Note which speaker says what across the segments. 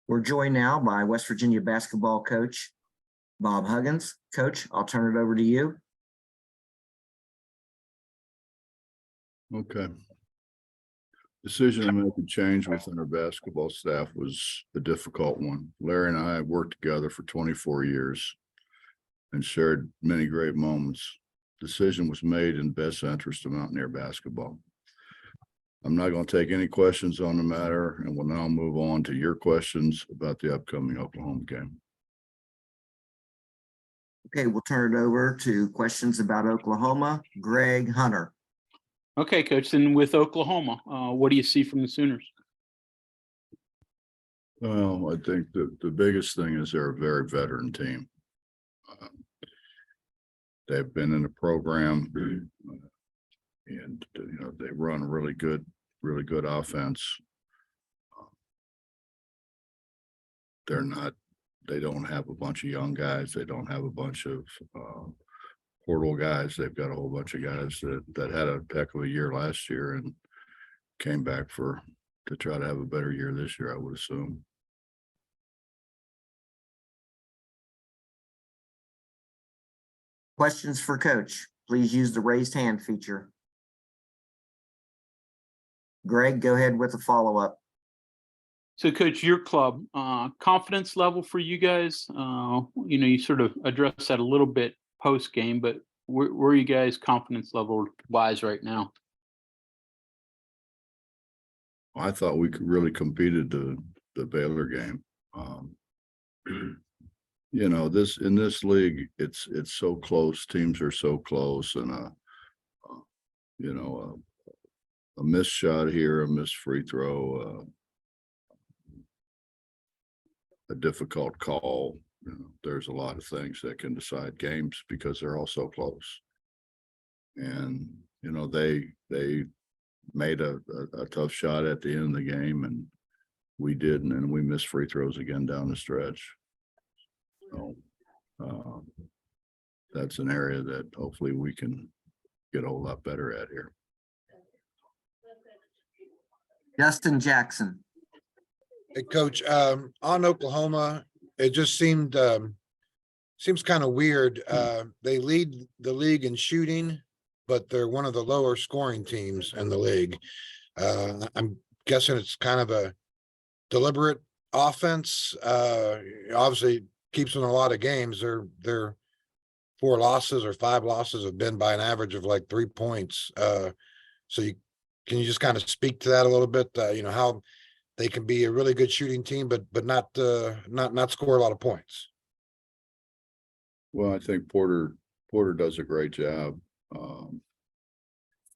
Speaker 1: We're joined now by West Virginia basketball coach, Bob Huggins. Coach, I'll turn it over to you.
Speaker 2: Okay. Decision to make a change within our basketball staff was a difficult one. Larry and I have worked together for 24 years and shared many great moments. Decision was made in best interest of Mountaineer basketball. I'm not going to take any questions on the matter, and we'll now move on to your questions about the upcoming Oklahoma game.
Speaker 1: Okay, we'll turn it over to questions about Oklahoma. Greg Hunter.
Speaker 3: Okay, Coach, then with Oklahoma, what do you see from the Sooners?
Speaker 2: Well, I think the biggest thing is they're a very veteran team. They've been in the program, and they run a really good offense. They don't have a bunch of young guys. They don't have a bunch of portal guys. They've got a whole bunch of guys that had a heck of a year last year and came back to try to have a better year this year, I would assume.
Speaker 1: Questions for Coach? Please use the raised hand feature. Greg, go ahead with the follow-up.
Speaker 3: So, Coach, your club, confidence level for you guys, you sort of addressed that a little bit post-game, but where are you guys confidence level-wise right now?
Speaker 2: I thought we could really competed the Baylor game. In this league, it's so close. Teams are so close, and a missed shot here, a missed free throw, a difficult call. There's a lot of things that can decide games because they're all so close. And they made a tough shot at the end of the game, and we didn't, and we missed free throws again down the stretch. So that's an area that hopefully we can get a whole lot better at here.
Speaker 1: Justin Jackson.
Speaker 4: Hey, Coach, on Oklahoma, it just seems kind of weird. They lead the league in shooting, but they're one of the lower scoring teams in the league. I'm guessing it's kind of a deliberate offense. Obviously keeps them in a lot of games. Their 4 losses or 5 losses have been by an average of like 3 points. Can you just kind of speak to that a little bit? How they can be a really good shooting team, but not score a lot of points.
Speaker 2: Well, I think Porter does a great job.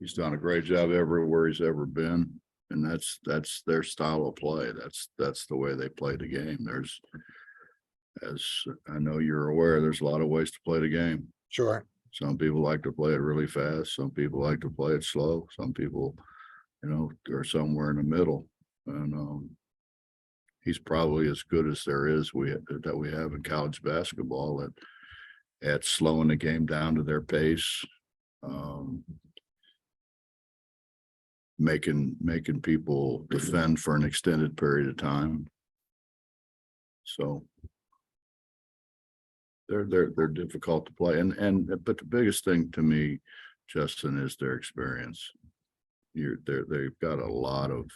Speaker 2: He's done a great job everywhere he's ever been, and that's their style of play. That's the way they play the game. As I know you're aware, there's a lot of ways to play the game.
Speaker 4: Sure.
Speaker 2: Some people like to play it really fast. Some people like to play it slow. Some people, are somewhere in the middle. And he's probably as good as there is that we have in college basketball at slowing the game down to their pace, making people defend for an extended period of time. So they're difficult to play, but the biggest thing to me, Justin, is their experience. They've got a lot of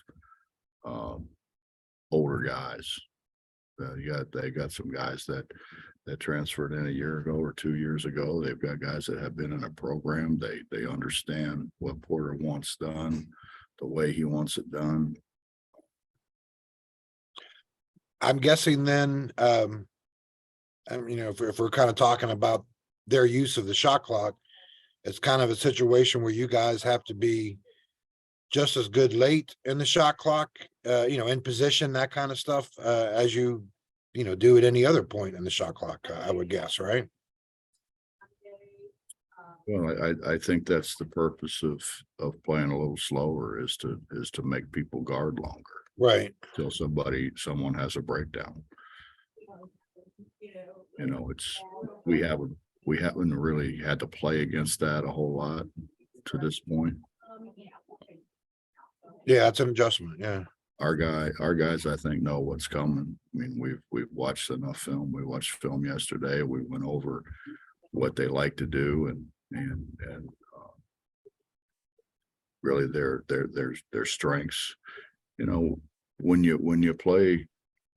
Speaker 2: older guys. They got some guys that transferred in a year ago or 2 years ago. They've got guys that have been in a program. They understand what Porter wants done, the way he wants it done.
Speaker 4: I'm guessing then, if we're kind of talking about their use of the shot clock, it's kind of a situation where you guys have to be just as good late in the shot clock, in position, that kind of stuff, as you do at any other point in the shot clock, I would guess, right?
Speaker 2: Well, I think that's the purpose of playing a little slower is to make people guard longer.
Speaker 4: Right.
Speaker 2: Till someone has a breakdown. We haven't really had to play against that a whole lot to this point.
Speaker 4: Yeah, it's an adjustment. Yeah.
Speaker 2: our guys, I think, know what's coming. I mean, we've watched enough film. We watched film yesterday. We went over what they like to do and really their strengths. You know, when you play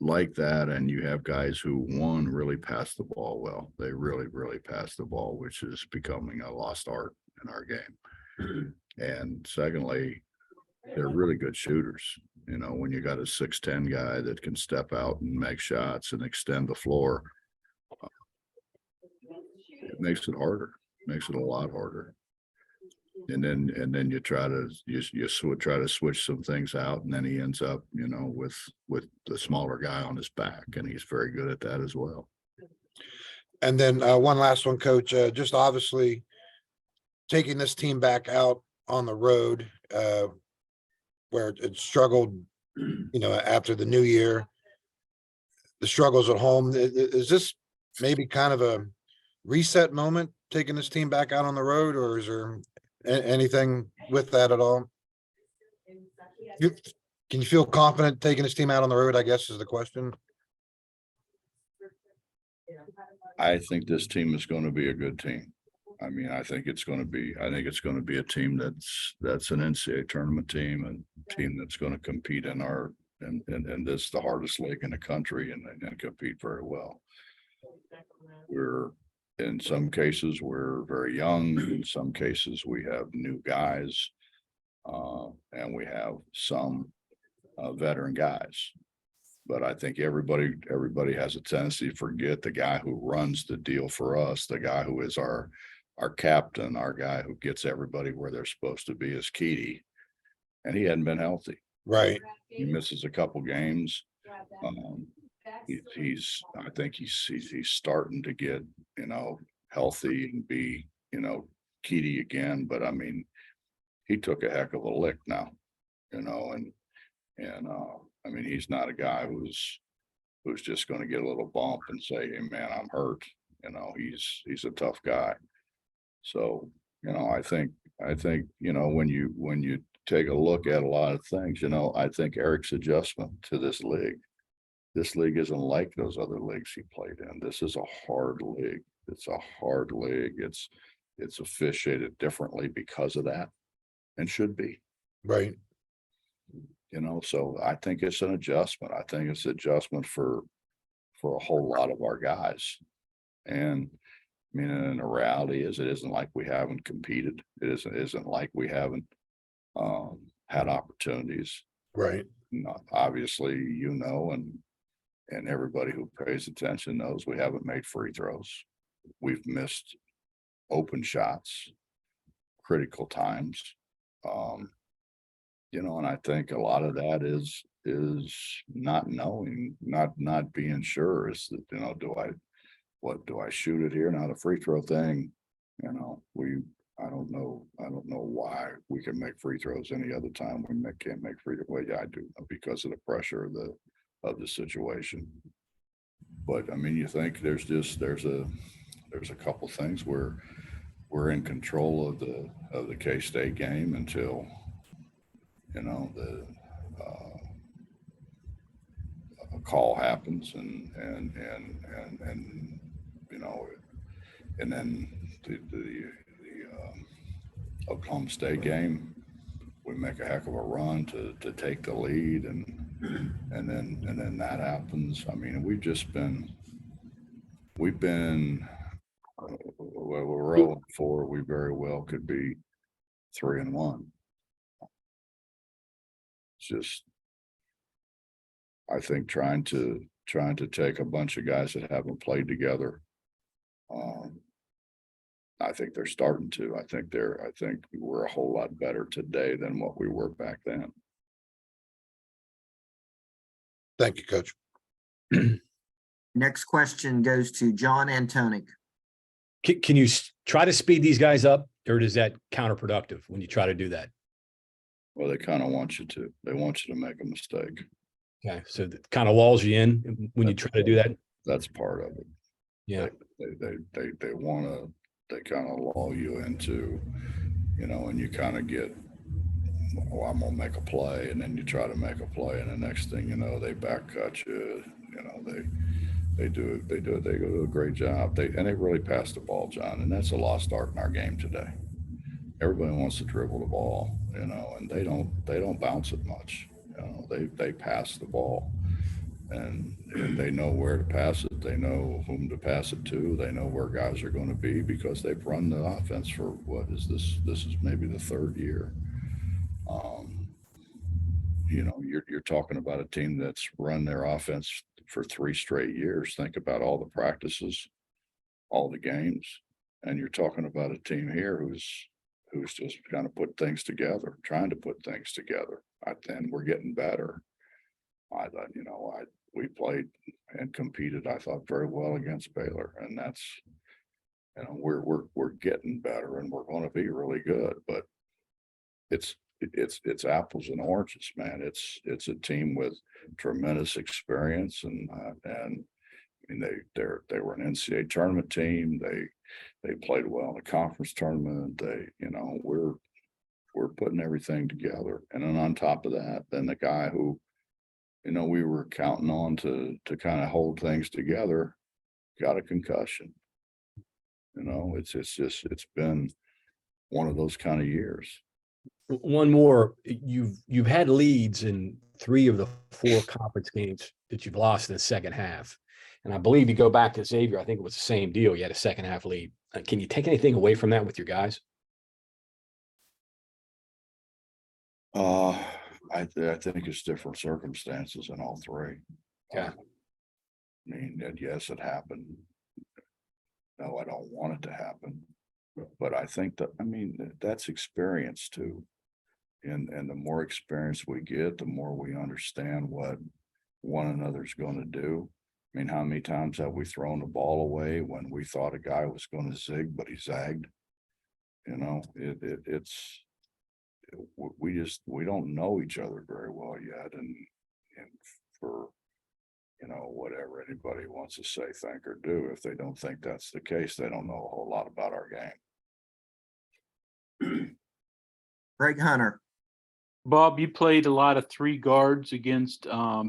Speaker 2: like that and you have guys who really pass the ball well, they really pass the ball, which is becoming a lost art in our game. And secondly, they're really good shooters. You know, when you got a 6'10" guy that can step out and make shots and extend the floor, it makes it harder, makes it a lot harder. And then you try to switch some things out, and then he ends up, you know, with the smaller guy on his back, and he's very good at that as well.
Speaker 4: And then one last one, Coach, just obviously taking this team back out on the road, where it struggled, you know, after the new year, the struggles at home. Is this maybe kind of a reset moment, taking this team back out on the road, or is there anything with that at all? Can you feel confident taking this team out on the road, I guess, is the question.
Speaker 2: I think this team is going to be a good team. I mean, I think it's going to be a team that's an NCAA tournament team, and team that's going to compete in this, the hardest league in the country, and compete very well. In some cases, we're very young. In some cases, we have new guys, and we have some veteran guys. But I think everybody has a tendency to forget the guy who runs the deal for us, the guy who is our captain, our guy who gets everybody where they're supposed to be, is Keedy, and he hadn't been healthy.
Speaker 4: Right.
Speaker 2: He misses a couple games. I think he's starting to get, you know, healthy and be, you know, Keedy again. But I mean, he took a heck of a lick now, you know, and I mean, he's not a guy who's just going to get a little bump and say, "Hey man, I'm hurt." You know, he's a tough guy. So, you know, I think, you know, when you take a look at a lot of things, you know, I think Eric's adjustment to this league isn't like those other leagues he played in. This is a hard league. It's a hard league. It's officiated differently because of that, and should be.
Speaker 4: Right.
Speaker 2: You know, so I think it's an adjustment. I think it's an adjustment for a whole lot of our guys. And I mean, and the reality is, it isn't like we haven't competed. It isn't like we haven't had opportunities.
Speaker 4: Right.
Speaker 2: Obviously, you know, and everybody who pays attention knows we haven't made free throws. We've missed open shots, critical times. You know, and I think a lot of that is not knowing, not being sure. Is that, you know, do I shoot it here? Now the free throw thing, you know, I don't know why we can make free throws any other time we can't make free throws. Well, yeah, I do, because of the pressure of the situation. But I mean, you think there's a couple things where we're in control of the K-State game until, you know, a call happens and you know, and then the Oklahoma State game, we make a heck of a run to take the lead, and then that happens. I mean, we're 0-4. We very well could be 3-1. It's just, I think, trying to take a bunch of guys that haven't played together. I think they're starting to. I think we're a whole lot better today than what we were back then.
Speaker 4: Thank you, Coach.
Speaker 1: Next question goes to John Antonic.
Speaker 5: Can you try to speed these guys up, or is that counterproductive when you try to do that?
Speaker 2: Well, they kind of want you to. They want you to make a mistake.
Speaker 5: Okay, so that kind of walls you in when you try to do that.
Speaker 2: That's part of it.
Speaker 5: Yeah,
Speaker 2: They want to. They kind of lull you into, you know, and you kind of get, well, I'm gonna make a play, and then you try to make a play, and the next thing you know, they back cut you. You know, they do a great job. They really pass the ball, John, and that's a lost art in our game today. Everybody wants to dribble the ball, you know, and they don't bounce it much. You know, they pass the ball, and they know where to pass it. They know whom to pass it to. They know where guys are going to be because they've run the offense for what is this? This is maybe the third year. You know, you're talking about a team that's run their offense for 3 straight years. Think about all the practices, all the games, and you're talking about a team here who's just kind of put things together, trying to put things together. And we're getting better. I thought, you know, we played and competed, I thought, very well against Baylor, and that's, you know, we're getting better, and we're going to be really good. But it's apples and oranges, man. It's a team with tremendous experience, and I mean they were an NCAA tournament team. They played well in the conference tournament. You know, we're putting everything together, and then on top of that, then the guy who, you know, we were counting on to kind of hold things together got a concussion. You know, it's been one of those kind of years.
Speaker 5: One more, you've had leads in 3 of the 4 conference games that you've lost in the second half. And I believe you go back to Xavier, I think it was the same deal. You had a second half lead. Can you take anything away from that with your guys?
Speaker 2: I think it's different circumstances in all 3.
Speaker 5: Yeah.
Speaker 2: I mean, yes, it happened. No, I don't want it to happen. But I think that, I mean, that's experience too. And the more experience we get, the more we understand what one another's going to do. I mean, how many times have we thrown the ball away when we thought a guy was going to zig, but he zagged? You know, we don't know each other very well yet. And for, you know, whatever anybody wants to say, think, or do, if they don't think that's the case, they don't know a whole lot about our game.
Speaker 1: Greg Hunter.
Speaker 3: Bob, you played a lot of 3 guards against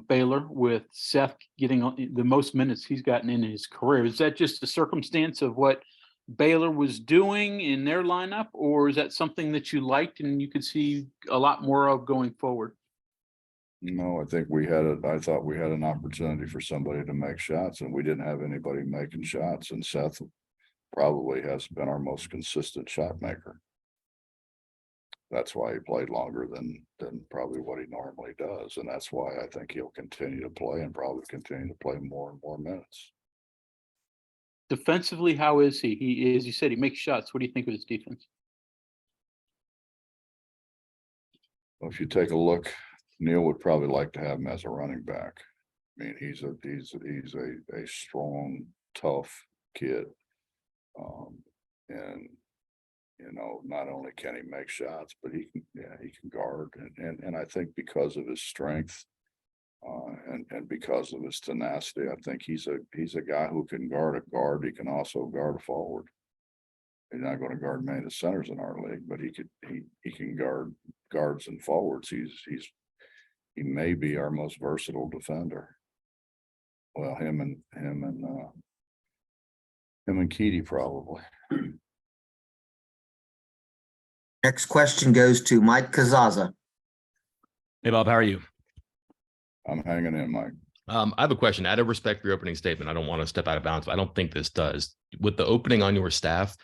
Speaker 3: Baylor, with Seth getting the most minutes he's gotten in his career. Is that just a circumstance of what Baylor was doing in their lineup, or is that something that you liked and you could see a lot more of going forward?
Speaker 2: No, I thought we had an opportunity for somebody to make shots, and we didn't have anybody making shots. And Seth probably has been our most consistent shot maker. That's why he played longer than probably what he normally does. And that's why I think he'll continue to play and probably continue to play more and more minutes.
Speaker 3: Defensively, how is he? He, as you said, he makes shots. What do you think of his defense?
Speaker 2: Well, if you take a look, Neil would probably like to have him as a running back. I mean, he's a strong, tough kid. And you know, not only can he make shots, but he can guard. And I think because of his strength, and because of his tenacity, I think he's a guy who can guard a guard. He can also guard a forward. He's not going to guard many of the centers in our league, but he can guard guards and forwards. He may be our most versatile defender. Well, him and Keedy probably.
Speaker 1: Next question goes to Mike Kazaza.
Speaker 6: Hey, Bob, how are you?
Speaker 2: I'm hanging in, Mike.
Speaker 6: I have a question. Out of respect for your opening statement, I don't want to step out of bounds, but I don't think this does. With the opening on your staff,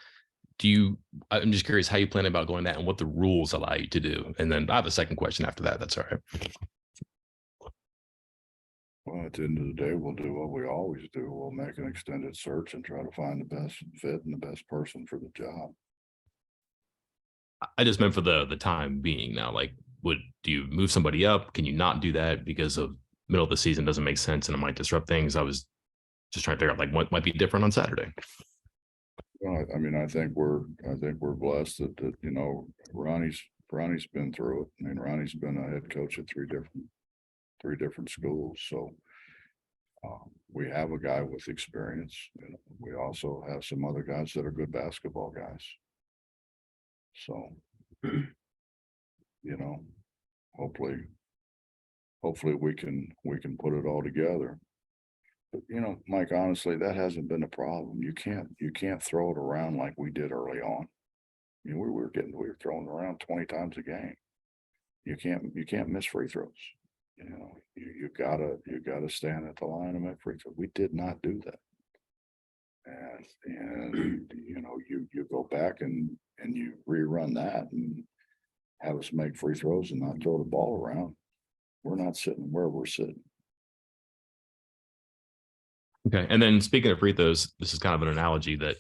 Speaker 6: I'm just curious how you plan about going that and what the rules allow you to do. And then I have a second question after that. That's all right.
Speaker 2: Well, at the end of the day, we'll do what we always do. We'll make an extended search and try to find the best fit and the best person for the job.
Speaker 6: I just meant for the time being now. Like, do you move somebody up? Can you not do that because of middle of the season doesn't make sense and it might disrupt things? I was just trying to figure out like what might be different on Saturday.
Speaker 2: Well, I mean, I think we're blessed that you know, Ronnie's been through it. I mean, Ronnie's been a head coach at three different schools, so we have a guy with experience. You know, we also have some other guys that are good basketball guys. So you know, hopefully we can put it all together. But, you know, Mike, honestly, that hasn't been a problem. You can't throw it around like we did early on. I mean, we were throwing around 20 times a game. You can't miss free throws. You know, you gotta stand at the line and make free throws. We did not do that. And you know, you go back and you rerun that and have us make free throws and not throw the ball around. We're not sitting where we're sitting.
Speaker 6: Okay. And then speaking of free throws, this is kind of an analogy that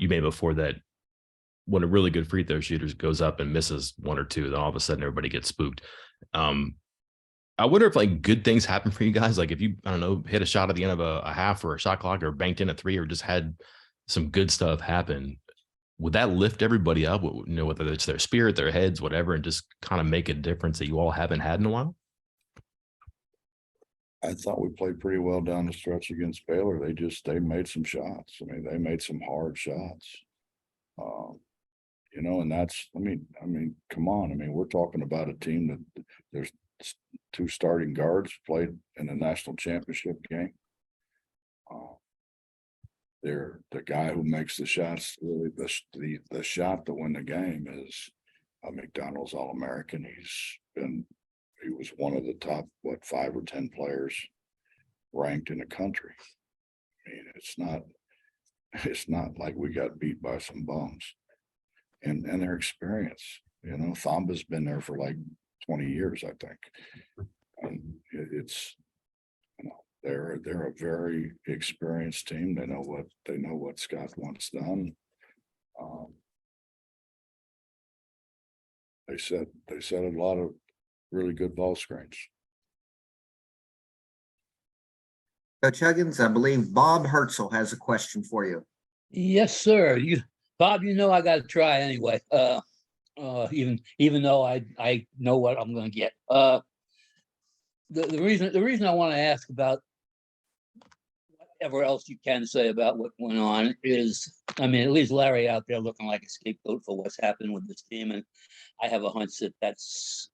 Speaker 6: you made before, that when a really good free throw shooter goes up and misses one or two, then all of a sudden everybody gets spooked. I wonder if like good things happen for you guys. Like if you, I don't know, hit a shot at the end of a half or a shot clock, or banked in a three, or just had some good stuff happen, would that lift everybody up? You know, whether it's their spirit, their heads, whatever, and just kind of make a difference that you all haven't had in a while?
Speaker 2: I thought we played pretty well down the stretch against Baylor. They made some shots. I mean, they made some hard shots. You know, and that's, I mean, come on. I mean, we're talking about a team that there's 2 starting guards played in a national championship game. They're the guy who makes the shots. Really, the shot to win the game is a McDonald's All-American. He was one of the top, 5 or 10 players ranked in the country. I mean, it's not like we got beat by some bums. And their experience, you know, Thamba's been there for like 20 years, I think. And it's, you know, they're a very experienced team. They know what Scott wants done. They set a lot of really good ball screens.
Speaker 1: Coach Huggins, I believe Bob Herzl has a question for you.
Speaker 7: Yes, sir. Bob, you know I got to try anyway. Even though I know what I'm going to get. The reason I want to ask about whatever else you can say about what went on is, I mean, at least Larry out there looking like a scapegoat for what's happened with this team, and I have a hunch that that's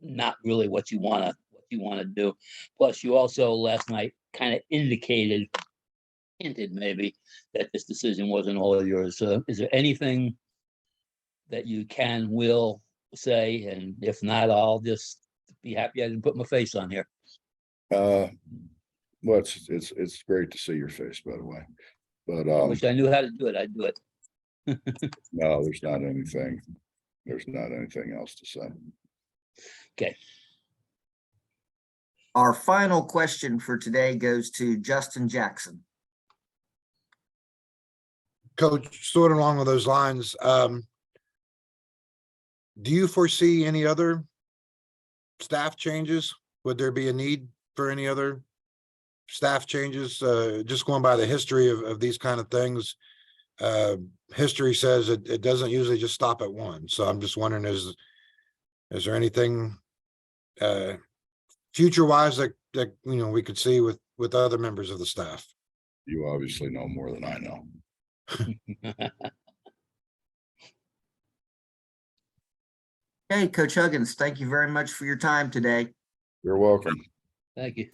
Speaker 7: not really what you want to do. Plus, you also last night kind of hinted maybe that this decision wasn't all yours. Is there anything that you will say? And if not, I'll just be happy I didn't put my face on here.
Speaker 2: Well, it's great to see your face, by the way. But
Speaker 7: I wish I knew how to do it. I'd do it.
Speaker 2: no, there's not anything else to say.
Speaker 7: Okay.
Speaker 1: Our final question for today goes to Justin Jackson.
Speaker 4: Coach, sort of along with those lines, do you foresee any other staff changes? Would there be a need for any other staff changes? Just going by the history of these kind of things, history says it doesn't usually just stop at one. So I'm just wondering, is there anything future-wise that you know we could see with other members of the staff?
Speaker 2: You obviously know more than I know.
Speaker 1: Hey, Coach Huggins, thank you very much for your time today.
Speaker 2: You're welcome.
Speaker 7: Thank you.